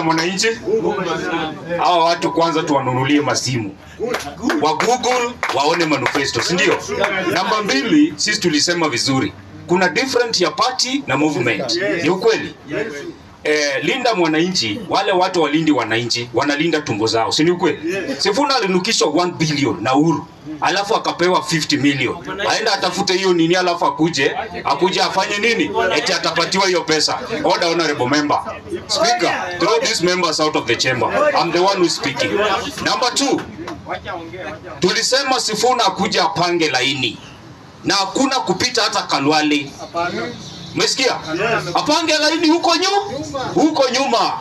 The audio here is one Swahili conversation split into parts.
Linda Mwananchi. Hawa watu kwanza tuwanunulie masimu wa Google waone manifesto, si ndio? Namba 2, sisi tulisema vizuri, kuna different ya party na movement. Ni ukweli. Linda Mwananchi, wale watu walindi wananchi wanalinda tumbo zao, si ni ukweli? Sifuna alinukishwa 1 billion na Uhuru, alafu akapewa 50 million. Aenda atafute hiyo nini, alafu akuje afanye nini? Eti atapatiwa hiyo pesa. Order, honorable member. Speaker, throw these members out of the chamber. I'm the one who is speaking. Number 2, tulisema Sifuna akuja apange laini na hakuna kupita hata Kalwale. Umesikia? Apange laini huko nyuma.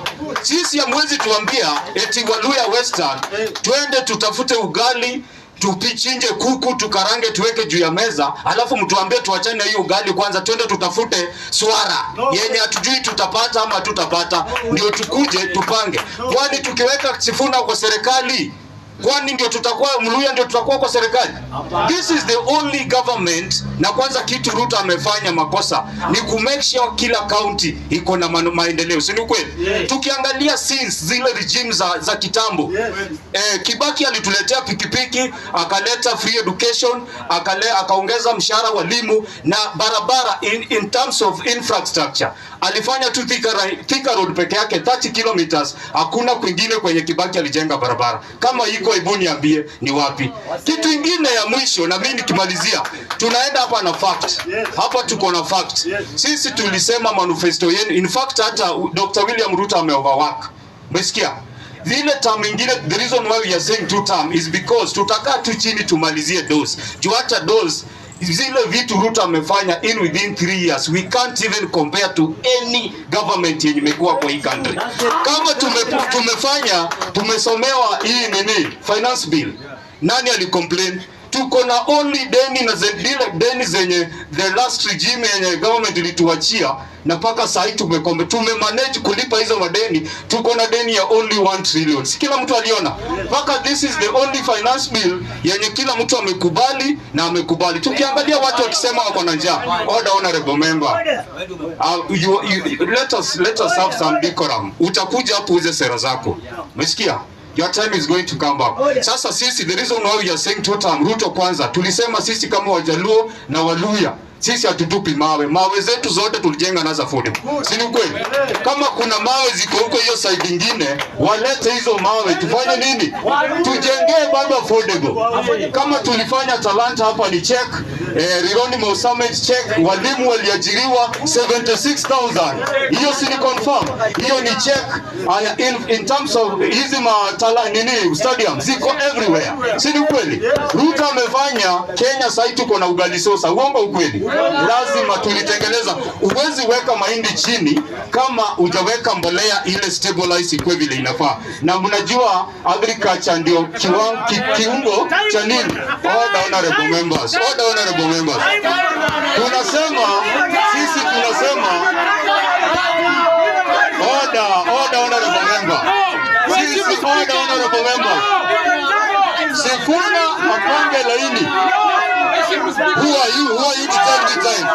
Sisi hamwezi tuambia eti Waluya Western twende tutafute ugali, tupichinje kuku, tukarange tuweke juu ya meza, alafu mtuambie tuachane na hiyo ugali kwanza, twende tutafute swara yenye hatujui tutapata ama tutapata, ndio tukuje tupange. Kwani tukiweka Sifuna kwa serikali, kwani ndio tutakuwa Mluya ndio tutakuwa kwa serikali? This is the only government. Na kwanza kitu Ruto amefanya makosa ni ku make sure kila county iko na maendeleo, si ni kweli? Tukiangalia since zile regimes za kitambo, Kibaki alituletea pikipiki, akaleta free education, akaongeza mshahara walimu na barabara. In terms of infrastructure alifanya tu Thika Road peke yake 30 kilometers, hakuna kwingine kwenye Kibaki alijenga barabara. Kama iko hebu niambie ni wapi? Kitu kingine ya mwisho na mimi nikimalizia, tunaenda hapa na fact. Hapa tuko na fact. Sisi tulisema manifesto yenu, in fact hata Dr. William Ruto ameoverwork. Umesikia? Vile term ingine, the reason why we are saying 2 term is because tutakaa tu chini tumalizie dose. Juu hata dose zile vitu Ruto amefanya within 3 years, we can't even compare to any government yenye imekuwa kwa hii country. Kama tumesomewa hii nini finance bill, nani alicomplain? Tuko na only deni na deni zenye the last regime yenye government ilituachia, na paka sasa tumemanage kulipa hizo madeni. Tuko na deni ya only 1 trillion. Si kila mtu aliona? Paka this is the only finance bill yenye kila mtu amekubali na amekubali. Tukiangalia watu wakisema wako na njaa. Order, honorable member. Let us have some decorum. Utakuja hapo uze sera zako. Umesikia? Your time is going to come back. Sasa sisi, the reason why we are saying 2 term, Ruto kwanza, tulisema sisi kama Wajaluo na Waluya, sisi hatutupi mawe zetu zote tulijenga nazo affordable. Si ni kweli? Kama kuna mawe ziko huko hiyo side nyingine, walete hizo mawe, tufanye nini? Tujengee bado affordable. Kama tulifanya Talanta hapa ni check, Rironi Mohamed check, walimu waliajiriwa 76,000. Hiyo si ni confirm? Hiyo ni check. In terms of hizi stadium ziko everywhere. Si ni kweli? Ruto amefanya Kenya sasa tuko na ugali sosa. Uongo ukweli? Lazima tulitengeneza. Uwezi weka mahindi chini kama hujaweka mbolea ile stabilize kwa vile inafaa. Na mnajua agriculture ndio kiungo cha nini? Order, honorable members. Order, honorable members. Tunasema order, honorable member. Sisi order, honorable member. Sifuna apange laini. Who are you to tell me time?